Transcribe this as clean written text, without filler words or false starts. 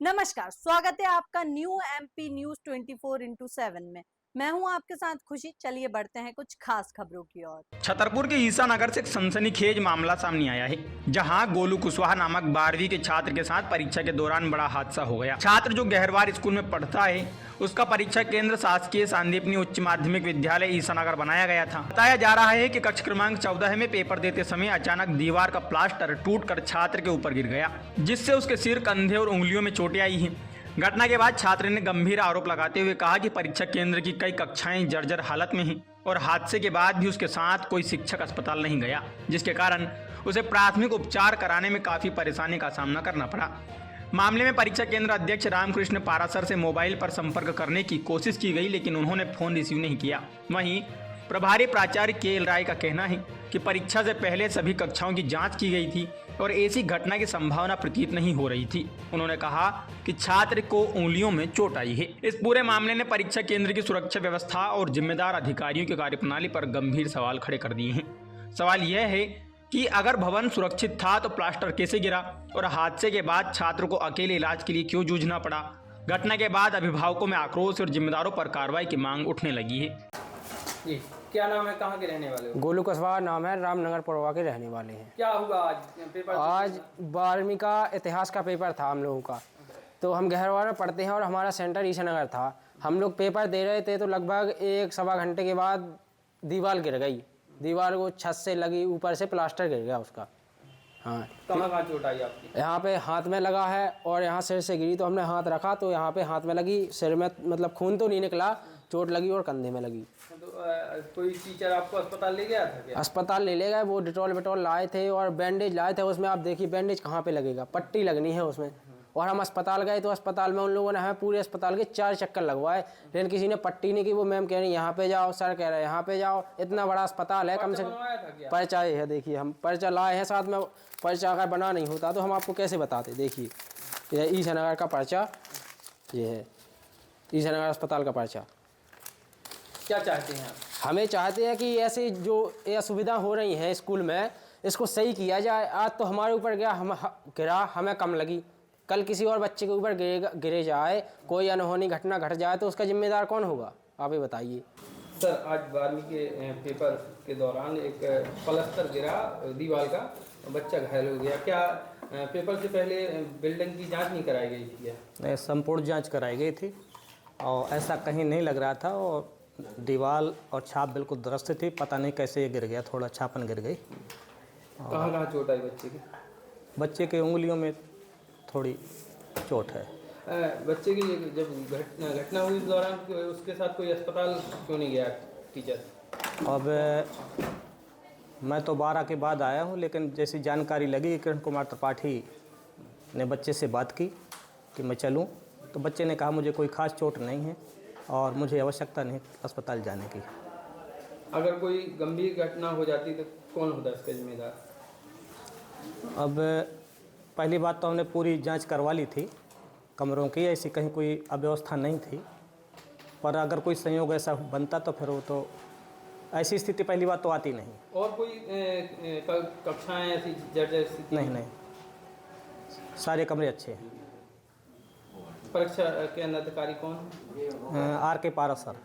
नमस्कार, स्वागत है आपका न्यू एमपी न्यूज 24x7 में। मैं हूं आपके साथ खुशी। चलिए बढ़ते हैं कुछ खास खबरों की ओर। छतरपुर के ईसानगर से एक सनसनीखेज मामला सामने आया है, जहां गोलू कुशवाहा नामक 12वीं के छात्र के साथ परीक्षा के दौरान बड़ा हादसा हो गया। छात्र जो गहरवार स्कूल में पढ़ता है, उसका परीक्षा केंद्र शासकीय सांदीपनी उच्च माध्यमिक विद्यालय ईसानगर बनाया गया था। बताया जा रहा है कि कक्ष क्रमांक 14 में पेपर देते समय अचानक दीवार का प्लास्टर टूटकर छात्र के ऊपर गिर गया, जिससे उसके सिर, कंधे और उंगलियों में चोटें आई हैं। घटना के बाद छात्र ने गंभीर आरोप लगाते हुए कहा कि परीक्षा केंद्र की कई कक्षाएं जर्जर हालत में हैं और हादसे के बाद भी उसके साथ कोई शिक्षक अस्पताल नहीं गया, जिसके कारण उसे प्राथमिक उपचार कराने में काफी परेशानी का सामना करना पड़ा। मामले में परीक्षा केंद्र अध्यक्ष रामकृष्ण पारासर से मोबाइल पर संपर्क करने की कोशिश की गई, लेकिन उन्होंने फोन रिसीव नहीं किया। वहीं प्रभारी प्राचार्य के एल राय का कहना है कि परीक्षा से पहले सभी कक्षाओं की जांच की गई थी और ऐसी घटना की संभावना प्रतीत नहीं हो रही थी। उन्होंने कहा कि छात्र को उंगलियों में चोट आई है। इस पूरे मामले ने परीक्षा केंद्र की सुरक्षा व्यवस्था और जिम्मेदार अधिकारियों की कार्यप्रणाली पर गंभीर सवाल खड़े कर दिए हैं। सवाल यह है कि अगर भवन सुरक्षित था तो प्लास्टर कैसे गिरा और हादसे के बाद छात्र को अकेले इलाज के लिए क्यों जूझना पड़ा। घटना के बाद अभिभावकों में आक्रोश और जिम्मेदारों पर कार्रवाई की मांग उठने लगी है। जी, क्या नाम है, कहाँ के रहने वाले हो? गोलू कुशवाहा नाम है, रामनगर पड़वा के रहने वाले हैं। क्या हुआ आज पेपर? आज 12वीं का इतिहास का पेपर था हम लोगों का। तो हम गहरवार में पढ़ते हैं और हमारा सेंटर ईसानगर था। हम लोग पेपर दे रहे थे तो लगभग 1-1.25 घंटे के बाद दीवार गिर गई। दीवार को छत से लगी, ऊपर से प्लास्टर गिर गया उसका। हाँ, कहाँ चोट आई आपकी? यहाँ पे हाथ में लगा है और यहाँ सिर से गिरी तो हमने हाथ रखा तो यहाँ पे हाथ में लगी, सिर में मतलब खून तो नहीं निकला, चोट लगी और कंधे में लगी। तो कोई टीचर आपको अस्पताल ले गया था क्या? अस्पताल ले गए, वो डिटॉल लाए थे और बैंडेज लाए थे। उसमें आप देखिए बैंडेज कहाँ पे लगेगा, पट्टी लगनी है उसमें। और हम अस्पताल गए तो अस्पताल में उन लोगों ने हमें पूरे अस्पताल के 4 चक्कर लगवाए, लेकिन किसी ने पट्टी नहीं की। वो मैम कह रही यहाँ पे जाओ, सर कह रहे हैं यहाँ पे जाओ। इतना बड़ा अस्पताल है, कम से कम पर्चा है। देखिए हम पर्चा लाए हैं साथ में। पर्चा अगर बना नहीं होता तो हम आपको कैसे बताते। देखिए ये ईसानगर का पर्चा, ये है ईसानगर अस्पताल का पर्चा। क्या चाहते हैं आप? हमें चाहते हैं कि ऐसे जो ये असुविधा हो रही है स्कूल में, इसको सही किया जाए। आज तो हमारे ऊपर गया, हम गिरा, हमें कम लगी, कल किसी और बच्चे के ऊपर गिरे जाए, कोई अनहोनी घटना घट जाए तो उसका जिम्मेदार कौन होगा, आप ही बताइए। सर, आज 12वीं के पेपर के दौरान एक प्लास्टर गिरा दीवार का, बच्चा घायल हो गया। क्या पेपर से पहले बिल्डिंग की जाँच नहीं कराई गई थी क्या? नहीं, संपूर्ण जांच कराई गई थी और ऐसा कहीं नहीं लग रहा था और दीवार और छाप बिल्कुल दुरुस्त थी। पता नहीं कैसे ये गिर गया, थोड़ा छापन गिर गई। कहाँ चोट आई बच्चे की? बच्चे के उंगलियों में थोड़ी चोट है। बच्चे की जब घटना हुई उस दौरान उसके साथ कोई अस्पताल क्यों नहीं गया टीचर? अब मैं तो 12 के बाद आया हूँ, लेकिन जैसी जानकारी लगी किरण कुमार त्रिपाठी ने बच्चे से बात की कि मैं चलूँ, तो बच्चे ने कहा मुझे कोई ख़ास चोट नहीं है और मुझे आवश्यकता नहीं अस्पताल जाने की। अगर कोई गंभीर घटना हो जाती तो कौन होता इसका जिम्मेदार? अब पहली बात तो हमने पूरी जांच करवा ली थी कमरों की, ऐसी कहीं कोई अव्यवस्था नहीं थी। पर अगर कोई संयोग ऐसा बनता तो फिर वो तो ऐसी स्थिति पहली बात तो आती नहीं। और कोई कक्षाएं ऐसी जर्जर स्थिति? नहीं, सारे कमरे अच्छे हैं। परीक्षा के अधिकारी कौन? आर के पारस सर।